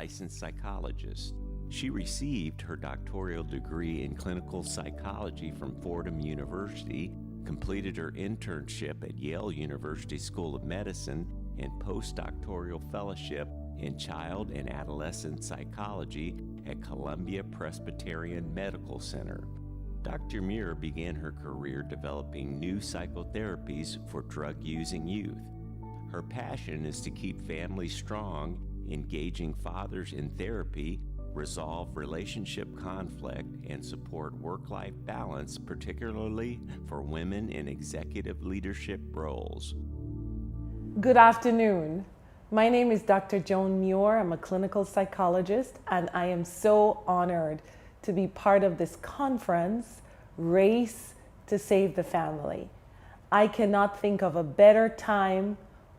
licensed psychologist. She received her doctoral degree in clinical psychology from Fordham University, completed her internship at Yale University School of Medicine, and postdoctoral fellowship in child and adolescent psychology at Columbia Presbyterian Medical Center. Dr. Muir began her career developing new psychotherapies for drug-using youth. Her passion is to keep families strong, engaging fathers in therapy, resolve relationship conflict, and support work-life balance, particularly for women in executive leadership roles. Good afternoon. My name is Dr. Joan Muir. I'm a clinical psychologist, and I am so honored to be part of this conference, Race to Save the Family. I cannot think of a better time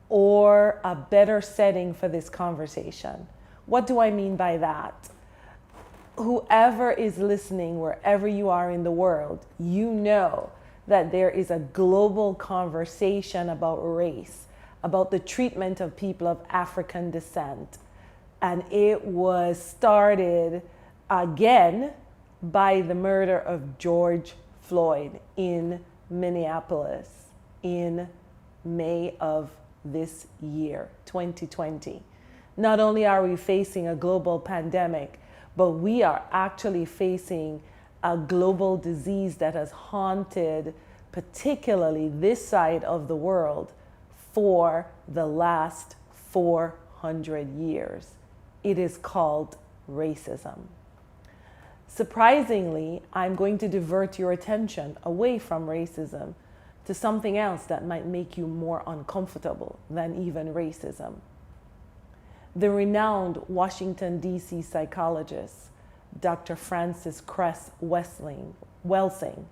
or a better setting for this conversation. What do I mean by that? Whoever is listening, wherever you are in the world, you know that there is a global conversation about race, about the treatment of people of African descent. And it was started again by the murder of George Floyd in Minneapolis in May of this year, 2020. Not only are we facing a global pandemic, but we are actually facing a global disease that has haunted particularly this side of the world for the last 400 years. It is called racism. Surprisingly, I'm going to divert your attention away from racism to something else that might make you more uncomfortable than even racism. The renowned Washington, D.C. psychologist, Dr. Frances Cress Welsing,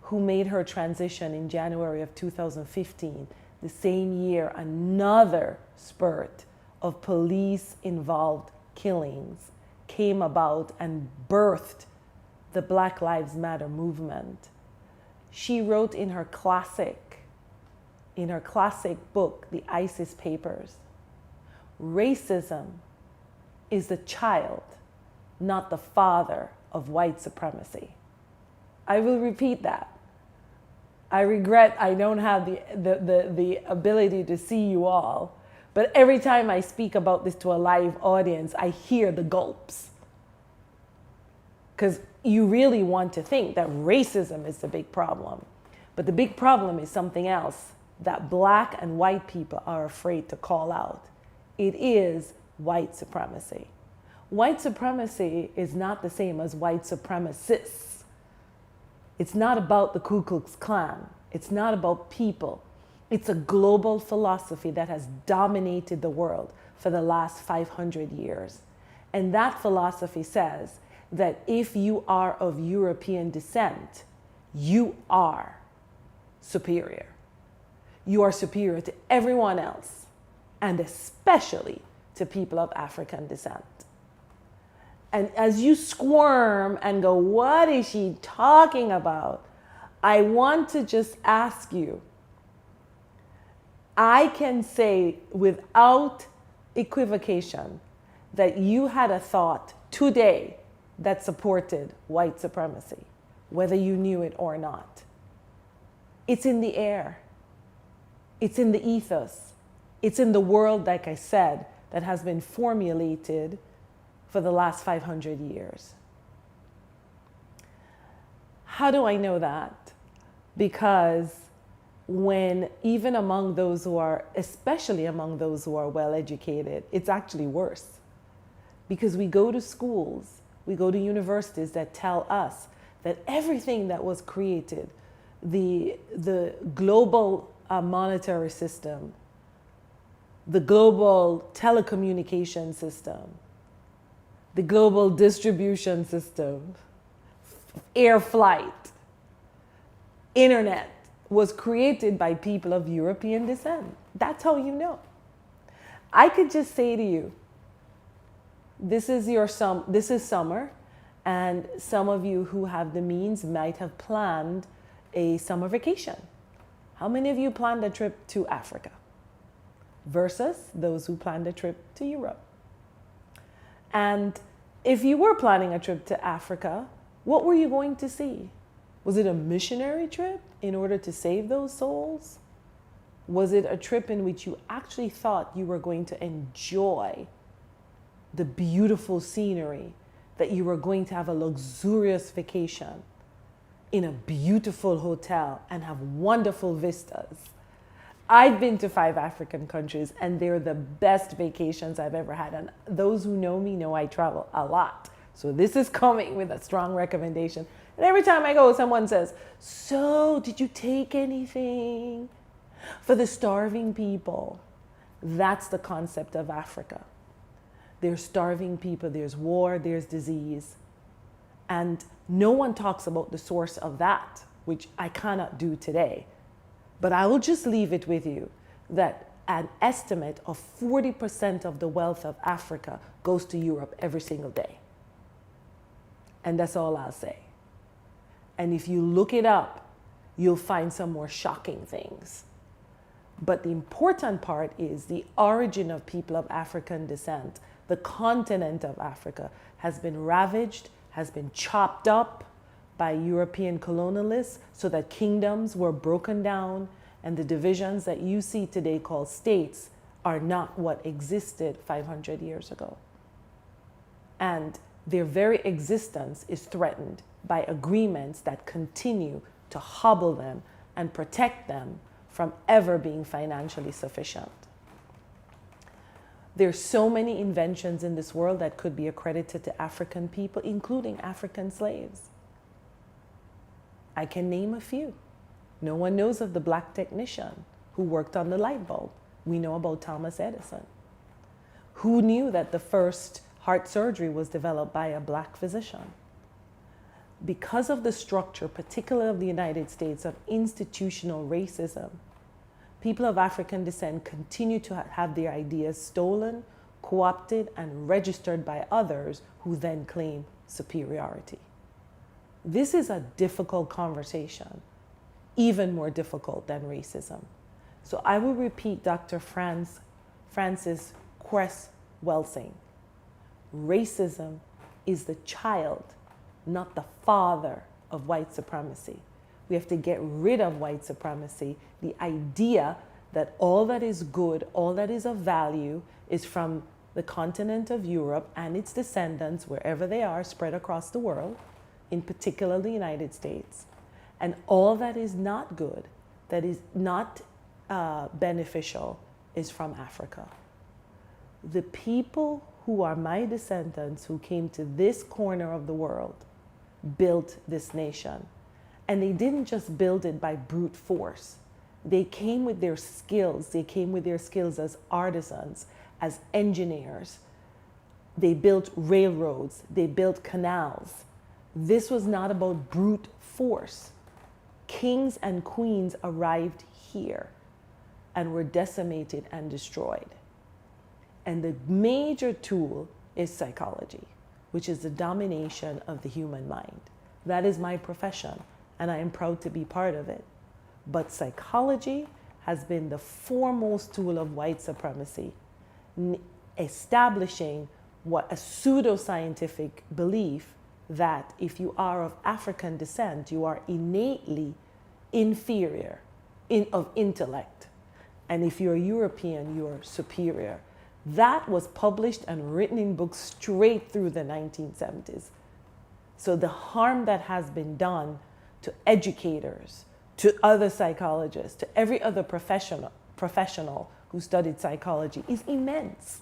who made her transition in January of 2015, the same year another spurt of police-involved killings came about and birthed the Black Lives Matter movement. She wrote in her classic book, The ISIS Papers, racism is the child, not the father of white supremacy. I will repeat that. I regret I don't have the ability to see you all, but every time I speak about this to a live audience, I hear the gulps. Because you really want to think that racism is the big problem. But the big problem is something else that Black and white people are afraid to call out. It is white supremacy. White supremacy is not the same as white supremacists. It's not about the Ku Klux Klan. It's not about people. It's a global philosophy that has dominated the world for the last 500 years. And that philosophy says that if you are of European descent, you are superior. You are superior to everyone else, and especially to people of African descent. And as you squirm and go, what is she talking about? I want to just ask you, I can say without equivocation that you had a thought today that supported white supremacy, whether you knew it or not. It's in the air. It's in the ethos. It's in the world, like I said, that has been formulated for the last 500 years. How do I know that? Because when even among those who are, especially among those who are well educated, it's actually worse. Because we go to schools, we go to universities that tell us that everything that was created, the global monetary system, the global telecommunication system, the global distribution system, air flight, internet, was created by people of European descent. That's how you know. I could just say to you, this is summer, and some of you who have the means might have planned a summer vacation. How many of you planned a trip to Africa versus those who planned a trip to Europe? And if you were planning a trip to Africa, what were you going to see? Was it a missionary trip in order to save those souls? Was it a trip in which you actually thought you were going to enjoy the beautiful scenery, that you were going to have a luxurious vacation in a beautiful hotel and have wonderful vistas? I've been to 5 African countries and they're the best vacations I've ever had. And those who know me know I travel a lot. So this is coming with a strong recommendation. And every time I go, someone says, so did you take anything for the starving people? That's the concept of Africa. There's starving people, there's war, there's disease. And no one talks about the source of that, which I cannot do today. But I will just leave it with you that an estimate of 40% of the wealth of Africa goes to Europe every single day. And that's all I'll say. And if you look it up, you'll find some more shocking things. But the important part is the origin of people of African descent. The continent of Africa has been ravaged, has been chopped up by European colonialists so that kingdoms were broken down, and the divisions that you see today called states are not what existed 500 years ago. And their very existence is threatened by agreements that continue to hobble them and protect them from ever being financially sufficient. There's so many inventions in this world that could be accredited to African people, including African slaves. I can name a few. No one knows of the black technician who worked on the light bulb. We know about Thomas Edison. Who knew that the first heart surgery was developed by a black physician? Because of the structure, particularly of the United States, of institutional racism, people of African descent continue to have their ideas stolen, co-opted, and registered by others who then claim superiority. This is a difficult conversation, even more difficult than racism. So I will repeat Dr. Francis Cress Welsing. Racism is the child, not the father of white supremacy. We have to get rid of white supremacy, the idea that all that is good, all that is of value is from the continent of Europe and its descendants, wherever they are, spread across the world, in particular the United States. And all that is not good, that is not beneficial, is from Africa. The people who are my descendants who came to this corner of the world built this nation. And they didn't just build it by brute force. They came with their skills. They came with their skills as artisans, as engineers. They built railroads. They built canals. This was not about brute force. Kings and queens arrived here and were decimated and destroyed. And the major tool is psychology, which is the domination of the human mind. That is my profession, and I am proud to be part of it. But psychology has been the foremost tool of white supremacy, establishing what a pseudoscientific belief that if you are of African descent, you are innately inferior of intellect. And if you're European, you're superior. That was published and written in books straight through the 1970s. So the harm that has been done to educators, to other psychologists, to every other professional who studied psychology is immense.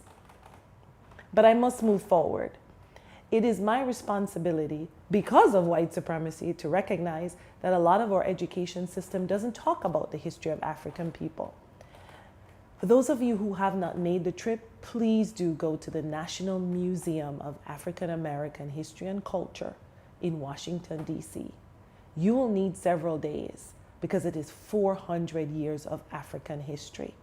But I must move forward. It is my responsibility, because of white supremacy, to recognize that a lot of our education system doesn't talk about the history of African people. For those of you who have not made the trip, please do go to the National Museum of African American History and Culture in Washington, D.C. You will need several days because it is 400 years of African history.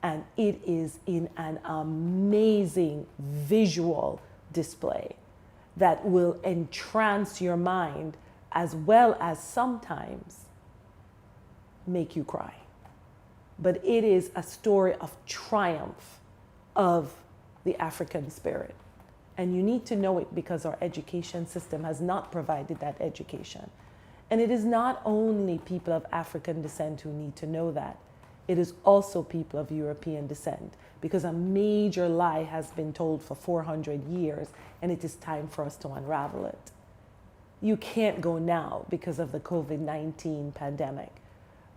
And it is in an amazing visual display that will entrance your mind as well as sometimes make you cry. But it is a story of triumph of the African spirit. And you need to know it because our education system has not provided that education. And it is not only people of African descent who need to know that. It is also people of European descent, because a major lie has been told for 400 years, and it is time for us to unravel it. You can't go now because of the COVID-19 pandemic,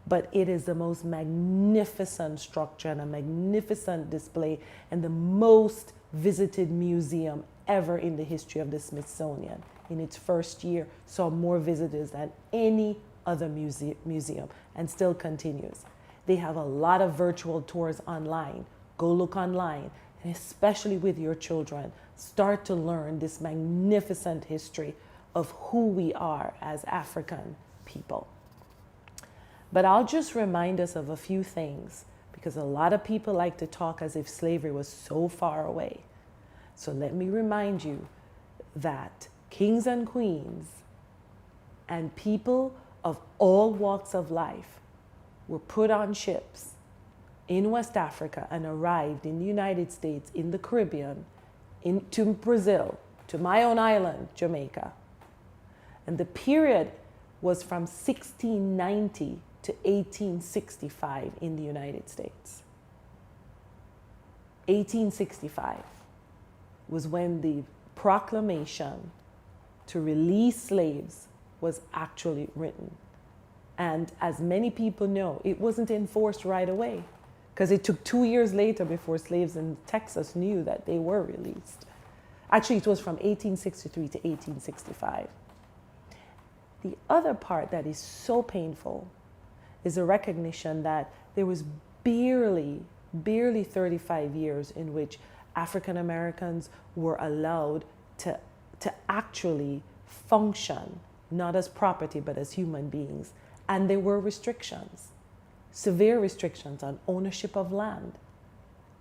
but it is the most magnificent structure and a magnificent display and the most visited museum ever in the history of the Smithsonian. In its first year, saw more visitors than any other museum, and still continues. They have a lot of virtual tours online. Go look online, and especially with your children, start to learn this magnificent history of who we are as African people. But I'll just remind us of a few things, because a lot of people like to talk as if slavery was so far away. So let me remind you that kings and queens and people of all walks of life were put on ships in West Africa and arrived in the United States, in the Caribbean, into Brazil, to my own island, Jamaica. And the period was from 1690 to 1865 in the United States. 1865 was when the proclamation to release slaves was actually written. And as many people know, it wasn't enforced right away, because it took 2 years later before slaves in Texas knew that they were released. Actually, it was from 1863 to 1865. The other part that is so painful is a recognition that there was barely 35 years in which African Americans were allowed to actually function, not as property, but as human beings. And there were restrictions, severe restrictions on ownership of land.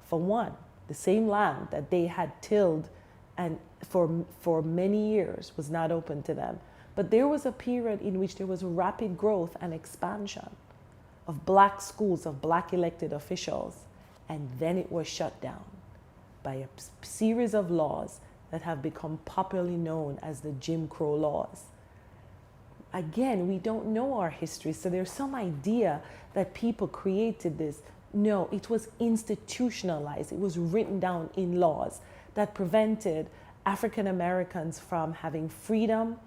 For one, the same land that they had tilled and for many years was not open to them. But there was a period in which there was rapid growth and expansion of black schools, of black elected officials, and then it was shut down by a series of laws that have become popularly known as the Jim Crow laws. Again, we don't know our history, so there's some idea that people created this. No, it was institutionalized. It was written down in laws that prevented African Americans from having freedom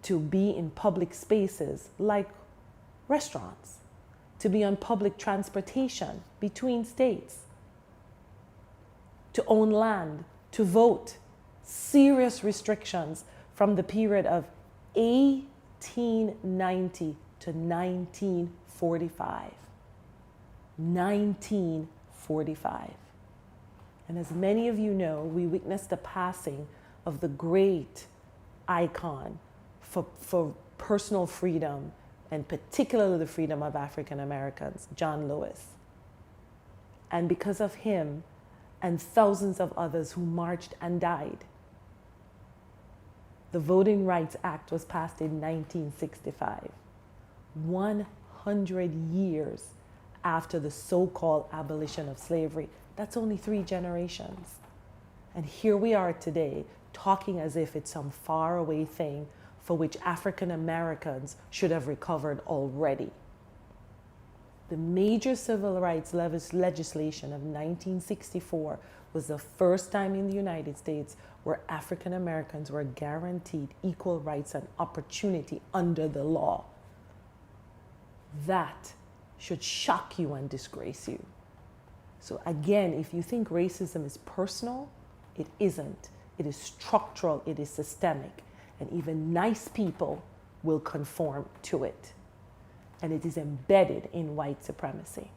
to be in public spaces like restaurants, to be on public transportation between states, to own land, to vote. Serious restrictions from the period of 1890 to 1945. 1945. And as many of you know, we witnessed the passing of the great icon for personal freedom, and particularly the freedom of African Americans, John Lewis. And because of him and thousands of others who marched and died, the Voting Rights Act was passed in 1965, 100 years after the so-called abolition of slavery. That's only 3 generations. And here we are today talking as if it's some faraway thing for which African Americans should have recovered already. The major civil rights legislation of 1964 was the first time in the United States where African Americans were guaranteed equal rights and opportunity under the law. That should shock you and disgrace you. So again, if you think racism is personal, it isn't. It is structural, it is systemic, and even nice people will conform to it. And it is embedded in white supremacy.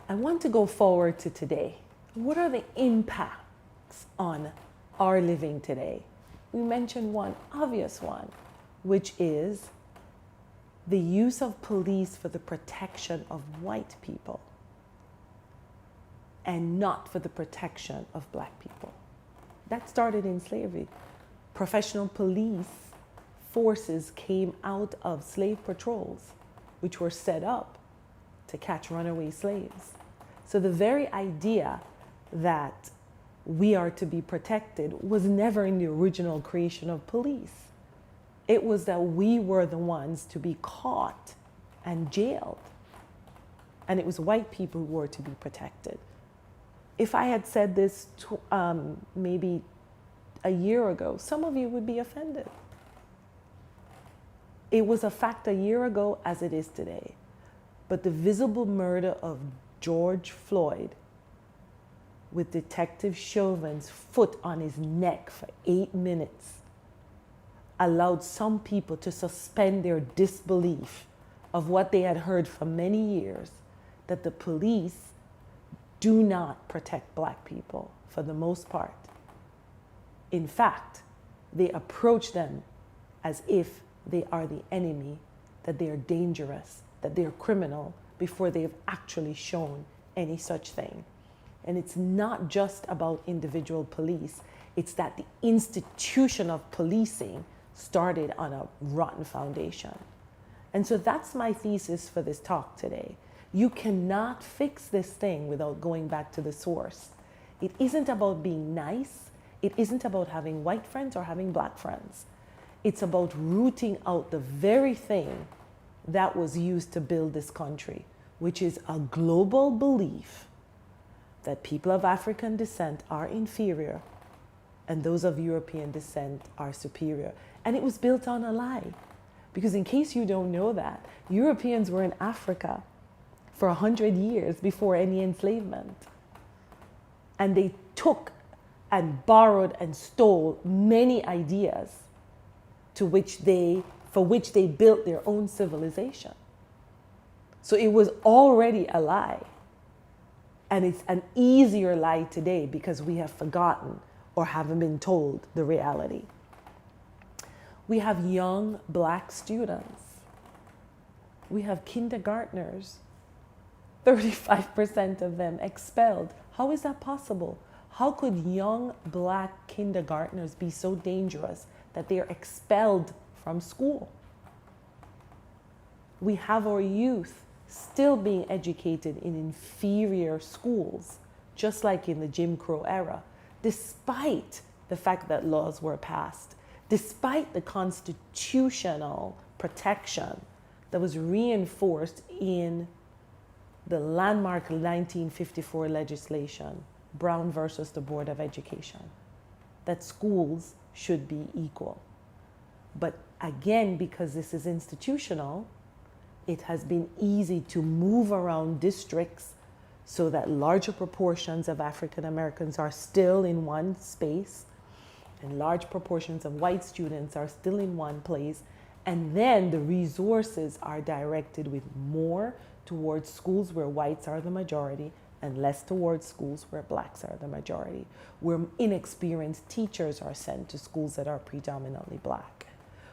I want to go forward to today. What are the impacts on our living today? We mentioned one obvious one, which is the use of police for the protection of white people and not for the protection of black people. That started in slavery. Professional police forces came out of slave patrols, which were set up to catch runaway slaves. So the very idea that we are to be protected was never in the original creation of police. It was that we were the ones to be caught and jailed. And it was white people who were to be protected. If I had said this maybe a year ago, some of you would be offended. It was a fact a year ago as it is today. But the visible murder of George Floyd, with Detective Chauvin's foot on his neck for 8 minutes, allowed some people to suspend their disbelief of what they had heard for many years, that the police do not protect black people for the most part. In fact, they approach them as if they are the enemy, that they are dangerous, that they are criminal, before they have actually shown any such thing. And it's not just about individual police, it's that the institution of policing started on a rotten foundation. And so that's my thesis for this talk today. You cannot fix this thing without going back to the source. It isn't about being nice. It isn't about having white friends or having black friends. It's about rooting out the very thing that was used to build this country, which is a global belief that people of African descent are inferior and those of European descent are superior. And it was built on a lie. Because in case you don't know that, Europeans were in Africa for 100 years before any enslavement. And they took and borrowed and stole many ideas for which they built their own civilization. So it was already a lie. And it's an easier lie today because we have forgotten or haven't been told the reality. We have young black students. We have kindergartners. 35% of them expelled. How is that possible? How could young black kindergartners be so dangerous that they are expelled from school? We have our youth still being educated in inferior schools, just like in the Jim Crow era, despite the fact that laws were passed, despite the constitutional protection that was reinforced in the landmark 1954 legislation, Brown versus the Board of Education, that schools should be equal. But again, because this is institutional, it has been easy to move around districts so that larger proportions of African Americans are still in one space and large proportions of white students are still in one place. And then the resources are directed with more towards schools where whites are the majority and less towards schools where blacks are the majority, where inexperienced teachers are sent to schools that are predominantly black,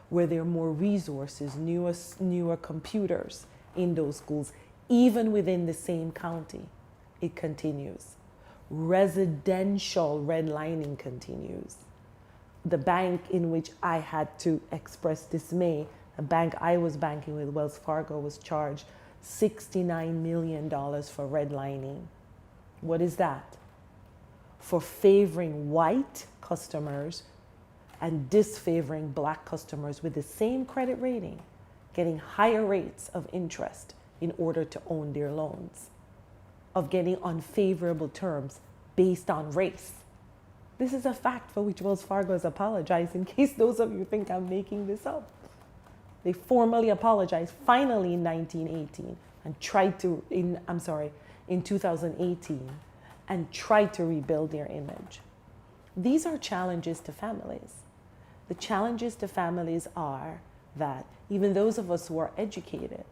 where there are more resources, newer computers in those schools, even within the same county. It continues. Residential redlining continues. The bank in which I had to express dismay, a bank I was banking with, Wells Fargo, was charged $69 million for redlining. What is that? For favoring white customers and disfavoring black customers with the same credit rating, getting higher rates of interest in order to own their loans, of getting unfavorable terms based on race. This is a fact for which Wells Fargo has apologized, in case those of you think I'm making this up. They formally apologized finally in 1918 and tried to, in 2018, and tried to rebuild their image. These are challenges to families. The challenges to families are that even those of us who are educated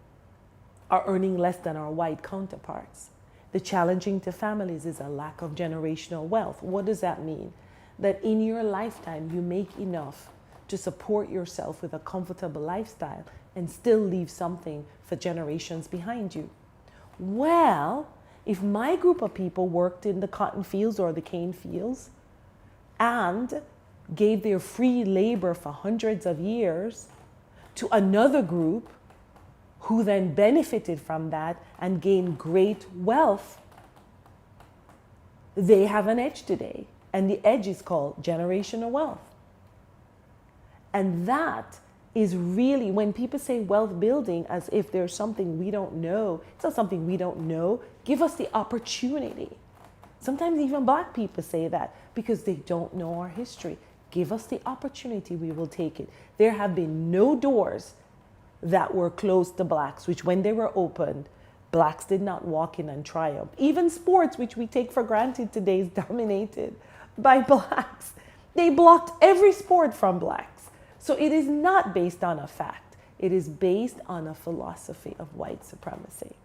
are earning less than our white counterparts. The challenging to families is a lack of generational wealth. What does that mean? That in your lifetime, you make enough to support yourself with a comfortable lifestyle and still leave something for generations behind you. Well, if my group of people worked in the cotton fields or the cane fields and gave their free labor for hundreds of years to another group who then benefited from that and gained great wealth, they have an edge today. And the edge is called generational wealth. And that is really, when people say wealth building as if there's something we don't know, it's not something we don't know. Give us the opportunity. Sometimes even Black people say that because they don't know our history. Give us the opportunity, we will take it. There have been no doors that were closed to Blacks, which when they were opened, Blacks did not walk in and triumph. Even sports, which we take for granted today, is dominated by Blacks. They blocked every sport from Blacks. So it is not based on a fact. It is based on a philosophy of white supremacy.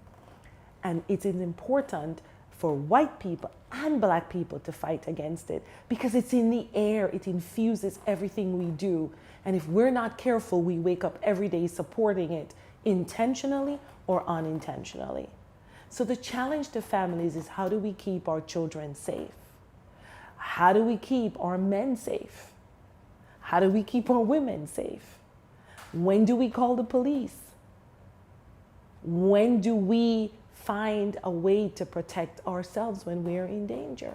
And it is important for white people and Black people to fight against it because it's in the air. It infuses everything we do. And if we're not careful, we wake up every day supporting it intentionally or unintentionally. So the challenge to families is, how do we keep our children safe? How do we keep our men safe? How do we keep our women safe? When do we call the police? When do we find a way to protect ourselves when we're in danger?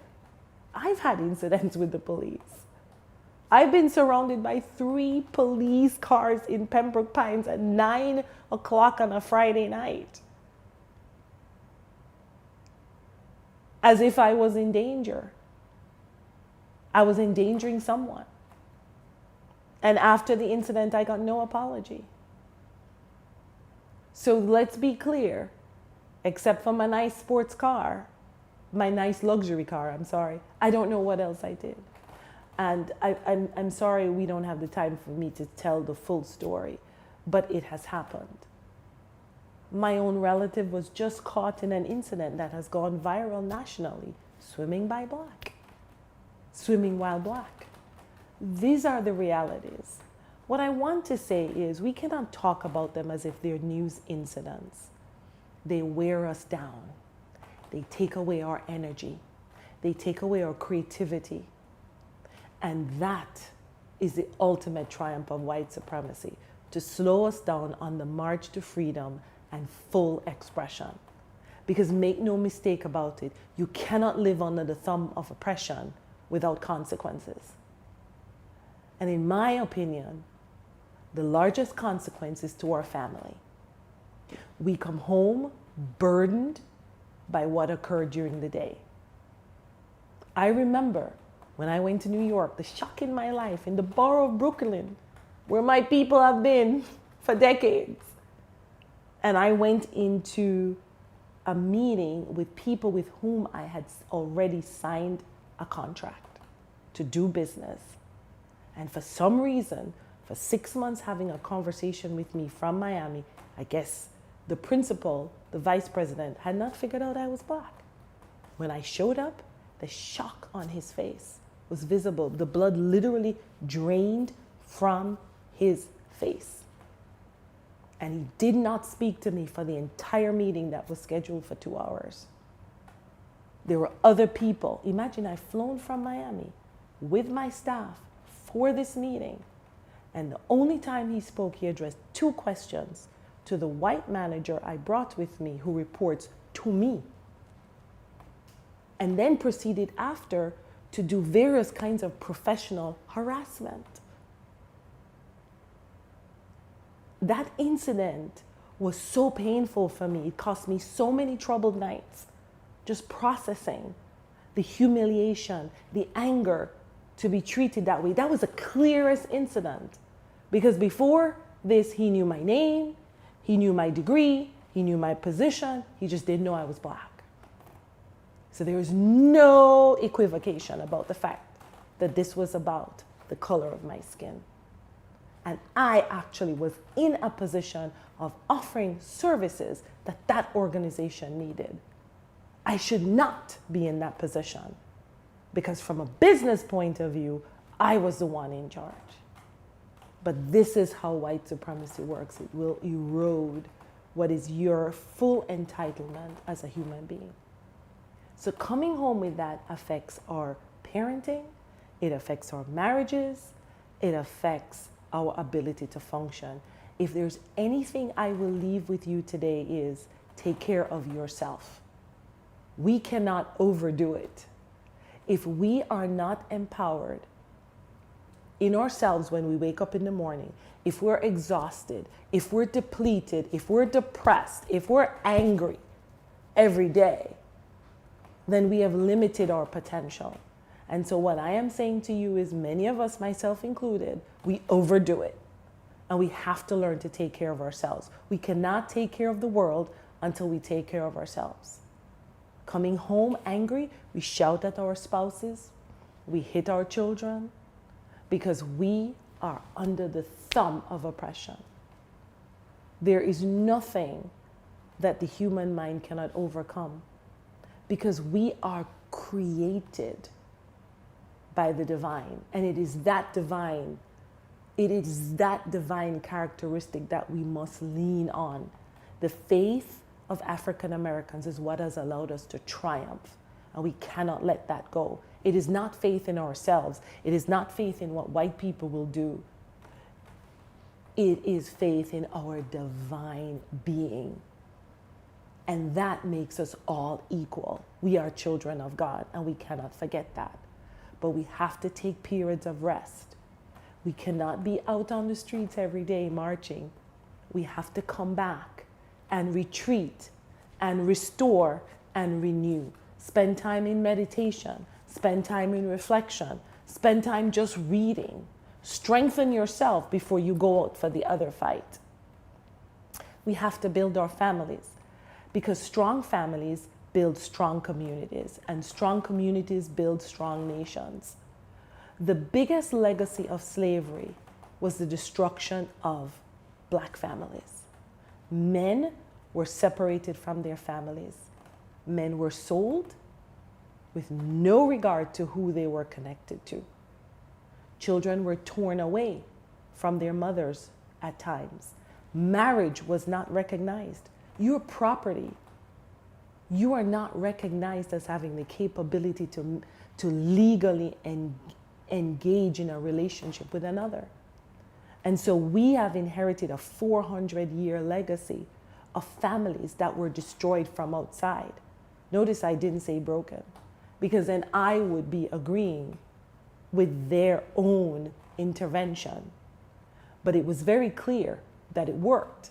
I've had incidents with the police. I've been surrounded by 3 police cars in Pembroke Pines at 9 o'clock on a Friday night, as if I was in danger. I was endangering someone. And after the incident, I got no apology. So let's be clear, except for my nice sports car, my nice luxury car, I'm sorry, I don't know what else I did. And I'm sorry we don't have the time for me to tell the full story, but it has happened. My own relative was just caught in an incident that has gone viral nationally, swimming by Black, swimming while Black. These are the realities. What I want to say is we cannot talk about them as if they're news incidents. They wear us down. They take away our energy. They take away our creativity. And that is the ultimate triumph of white supremacy, to slow us down on the march to freedom and full expression. Because make no mistake about it, you cannot live under the thumb of oppression without consequences. And in my opinion, the largest consequence is to our family. We come home burdened by what occurred during the day. I remember when I went to New York, the shock in my life in the borough of Brooklyn, where my people have been for decades. And I went into a meeting with people with whom I had already signed a contract to do business. And for some reason, for 6 months having a conversation with me from Miami, I guess the principal, the vice president, had not figured out I was Black. When I showed up, the shock on his face was visible. The blood literally drained from his face. And he did not speak to me for the entire meeting that was scheduled for 2 hours. There were other people. Imagine I've flown from Miami with my staff for this meeting. And the only time he spoke, he addressed 2 questions to the white manager I brought with me who reports to me. And then proceeded after to do various kinds of professional harassment. That incident was so painful for me. It cost me so many troubled nights, just processing the humiliation, the anger to be treated that way. That was the clearest incident. Because before this, he knew my name, he knew my degree, he knew my position, he just didn't know I was Black. So there was no equivocation about the fact that this was about the color of my skin. And I actually was in a position of offering services that that organization needed. I should not be in that position because from a business point of view, I was the one in charge. But this is how white supremacy works. It will erode what is your full entitlement as a human being. So coming home with that affects our parenting, it affects our marriages, it affects our ability to function. If there's anything I will leave with you today is take care of yourself. We cannot overdo it. If we are not empowered in ourselves when we wake up in the morning, if we're exhausted, if we're depleted, if we're depressed, if we're angry every day, then we have limited our potential. And so what I am saying to you is, many of us, myself included, we overdo it. And we have to learn to take care of ourselves. We cannot take care of the world until we take care of ourselves. Coming home angry, we shout at our spouses, we hit our children, because we are under the thumb of oppression. There is nothing that the human mind cannot overcome, because we are created by the divine, and it is that divine characteristic that we must lean on. The faith of African Americans is what has allowed us to triumph, and we cannot let that go. It is not faith in ourselves. It is not faith in what white people will do. It is faith in our divine being. And that makes us all equal. We are children of God, and we cannot forget that. But we have to take periods of rest. We cannot be out on the streets every day marching. We have to come back and retreat and restore and renew. Spend time in meditation. Spend time in reflection. Spend time just reading. Strengthen yourself before you go out for the other fight. We have to build our families, because strong families build strong communities, and strong communities build strong nations. The biggest legacy of slavery was the destruction of black families. Men were separated from their families. Men were sold with no regard to who they were connected to. Children were torn away from their mothers at times. Marriage was not recognized. Your property, you are not recognized as having the capability to legally engage in a relationship with another. And so we have inherited a 400-year legacy of families that were destroyed from outside. Notice I didn't say broken, because then I would be agreeing with their own intervention. But it was very clear that it worked,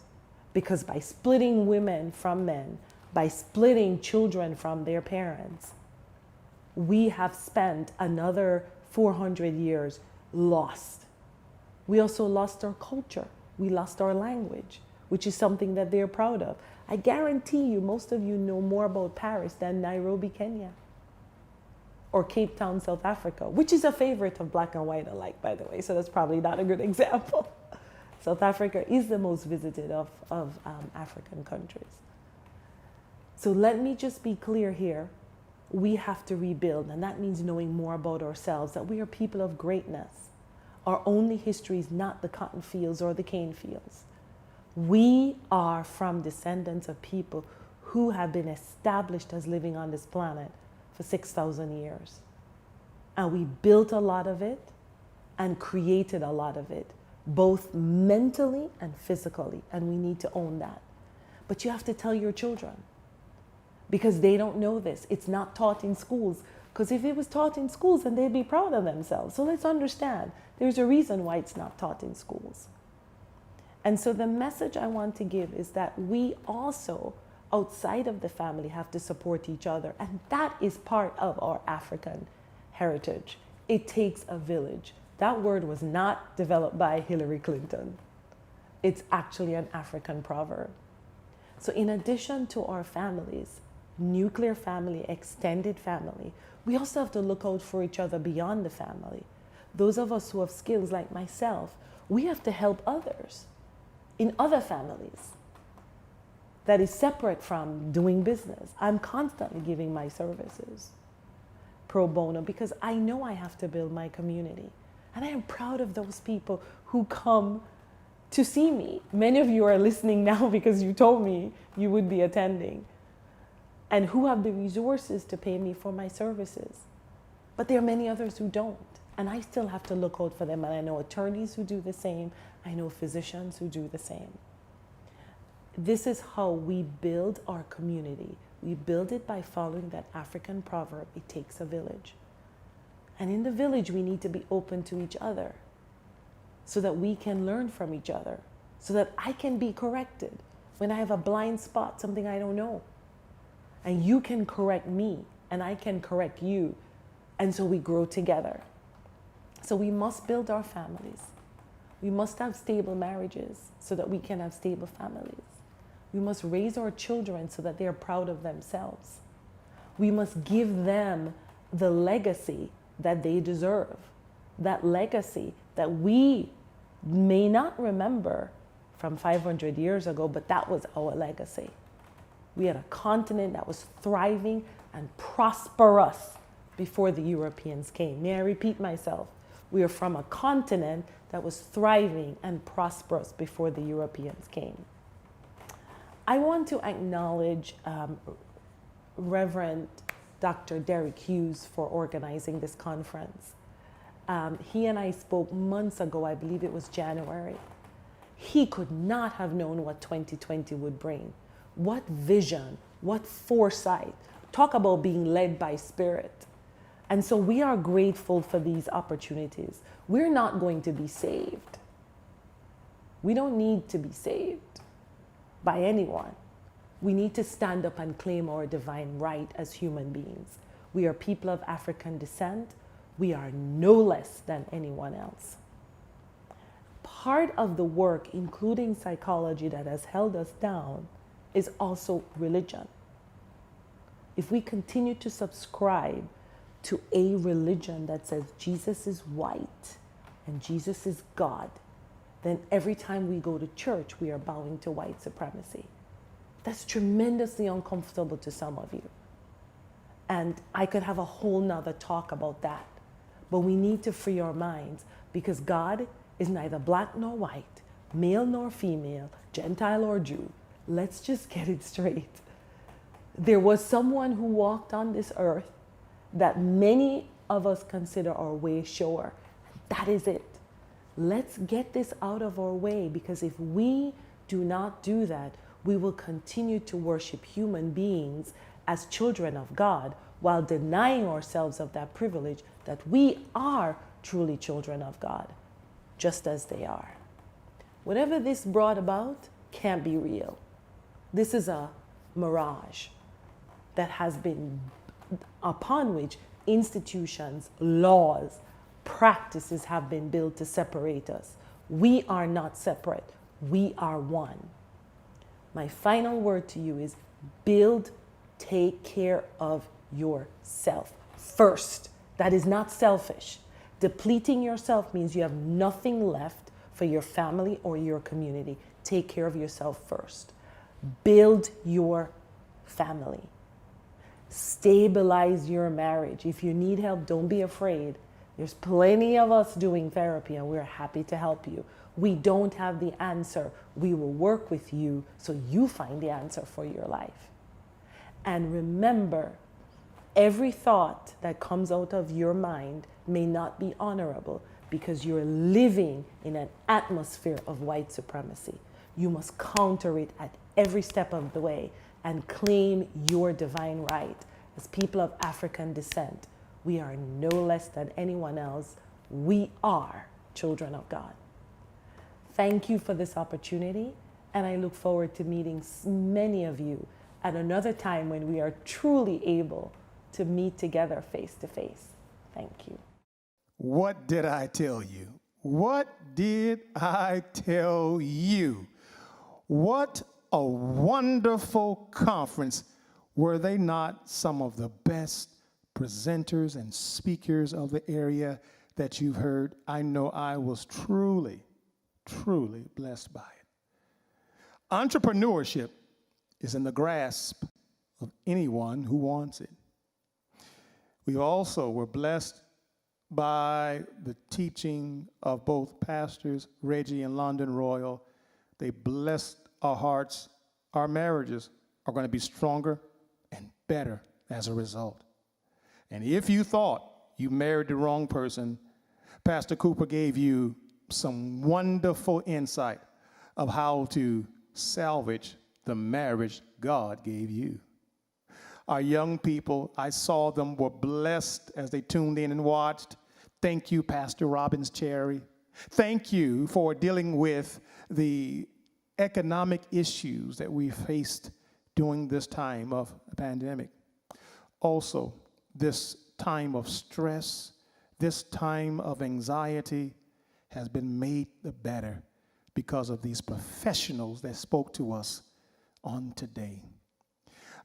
because by splitting women from men, by splitting children from their parents, we have spent another 400 years lost. We also lost our culture. We lost our language, which is something that they're proud of. I guarantee you, most of you know more about Paris than Nairobi, Kenya, or Cape Town, South Africa, which is a favorite of black and white alike, by the way, so that's probably not a good example. South Africa is the most visited of African countries. So let me just be clear here. We have to rebuild, and that means knowing more about ourselves, that we are people of greatness. Our only history is not the cotton fields or the cane fields. We are from descendants of people who have been established as living on this planet for 6,000 years. And we built a lot of it and created a lot of it, both mentally and physically, and we need to own that. But you have to tell your children, because they don't know this. It's not taught in schools, because if it was taught in schools, then they'd be proud of themselves. So let's understand, there's a reason why it's not taught in schools. And so the message I want to give is that we also, outside of the family, have to support each other. And that is part of our African heritage. It takes a village. That word was not developed by Hillary Clinton. It's actually an African proverb. So in addition to our families, nuclear family, extended family, we also have to look out for each other beyond the family. Those of us who have skills like myself, we have to help others in other families that is separate from doing business. I'm constantly giving my services pro bono, because I know I have to build my community. And I am proud of those people who come to see me. Many of you are listening now because you told me you would be attending, and who have the resources to pay me for my services. But there are many others who don't, and I still have to look out for them. And I know attorneys who do the same. I know physicians who do the same. This is how we build our community. We build it by following that African proverb, it takes a village. And in the village, we need to be open to each other so that we can learn from each other, so that I can be corrected when I have a blind spot, something I don't know. And you can correct me, and I can correct you. And so we grow together. So we must build our families. We must have stable marriages so that we can have stable families. We must raise our children so that they are proud of themselves. We must give them the legacy that they deserve, that legacy that we may not remember from 500 years ago, but that was our legacy. We had a continent that was thriving and prosperous before the Europeans came. May I repeat myself? We are from a continent that was thriving and prosperous before the Europeans came. I want to acknowledge Reverend Dr. Derek Hughes for organizing this conference. He and I spoke months ago, I believe it was January. He could not have known what 2020 would bring. What vision, what foresight. Talk about being led by spirit. And so we are grateful for these opportunities. We're not going to be saved. We don't need to be saved by anyone. We need to stand up and claim our divine right as human beings. We are people of African descent. We are no less than anyone else. Part of the work, including psychology, that has held us down is also religion. If we continue to subscribe to a religion that says Jesus is white and Jesus is God, then every time we go to church, we are bowing to white supremacy. That's tremendously uncomfortable to some of you. And I could have a whole nother talk about that. But we need to free our minds because God is neither black nor white, male nor female, Gentile or Jew. Let's just get it straight. There was someone who walked on this earth that many of us consider our way shower. That is it. Let's get this out of our way, because if we do not do that, we will continue to worship human beings as children of God while denying ourselves of that privilege that we are truly children of God, just as they are. Whatever this brought about can't be real. This is a mirage that has been upon which institutions, laws, practices have been built to separate us. We are not separate. We are one. My final word to you is build, take care of yourself first. That is not selfish. Depleting yourself means you have nothing left for your family or your community. Take care of yourself first. Build your family. Stabilize your marriage. If you need help, don't be afraid. There's plenty of us doing therapy and we're happy to help you. We don't have the answer. We will work with you so you find the answer for your life. And remember, every thought that comes out of your mind may not be honorable because you're living in an atmosphere of white supremacy. You must counter it at every step of the way and claim your divine right. As people of African descent, we are no less than anyone else. We are children of God. Thank you for this opportunity, and I look forward to meeting many of you at another time when we are truly able to meet together face to face. Thank you. What did I tell you? What did I tell you? What a wonderful conference. Were they not some of the best presenters and speakers of the area that you've heard? I know I was truly blessed by it. Entrepreneurship is in the grasp of anyone who wants it. We also were blessed by the teaching of both pastors, Reggie and London Royal. They blessed our hearts. Our marriages are going to be stronger and better as a result. And if you thought you married the wrong person, Pastor Cooper gave you some wonderful insight of how to salvage the marriage God gave you. Our young people, I saw them were blessed as they tuned in and watched. Thank you, Pastor Robbins Cherry. Thank you for dealing with the economic issues that we faced during this time of the pandemic. Also, this time of stress, this time of anxiety has been made the better because of these professionals that spoke to us on today.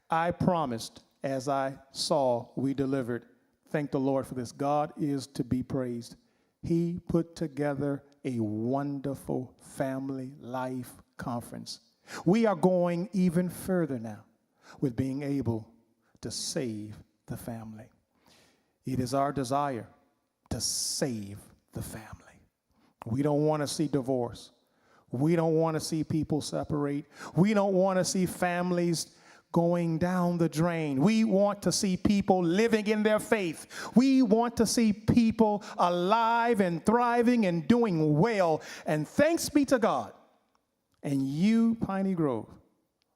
I promised, as I saw, we delivered. Thank the Lord for this. God is to be praised. He put together a wonderful family life conference. We are going even further now with being able to save the family. It is our desire to save the family. We don't want to see divorce. We don't want to see people separate. We don't want to see families going down the drain. We want to see people living in their faith. We want to see people alive and thriving and doing well. And thanks be to God and you, Piney Grove,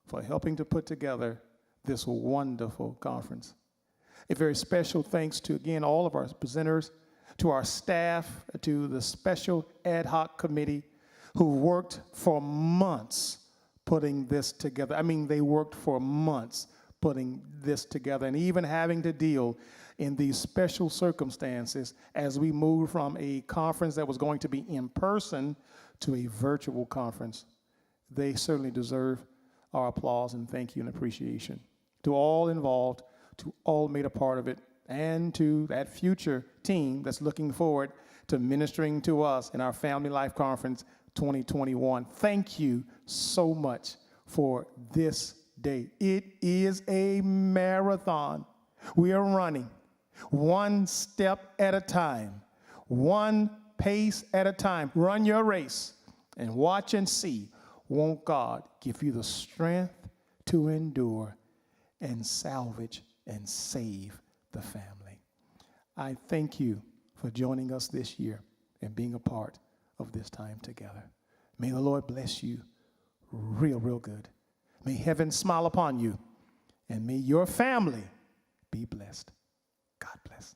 for helping to put together this wonderful conference. A very special thanks to, again, all of our presenters, to our staff, to the special ad hoc committee who worked for months putting this together. I mean, they worked for months putting this together and even having to deal in these special circumstances as we moved from a conference that was going to be in person to a virtual conference. They certainly deserve our applause and thank you and appreciation. To all involved, to all made a part of it, and to that future team that's looking forward to ministering to us in our Family Life Conference 2021. Thank you so much for this day. It is a marathon. We are running one step at a time, one pace at a time. Run your race and watch and see. Won't God give you the strength to endure and salvage and save the family? I thank you for joining us this year and being a part of this time together. May the Lord bless you real good. May heaven smile upon you, and may your family be blessed. God bless.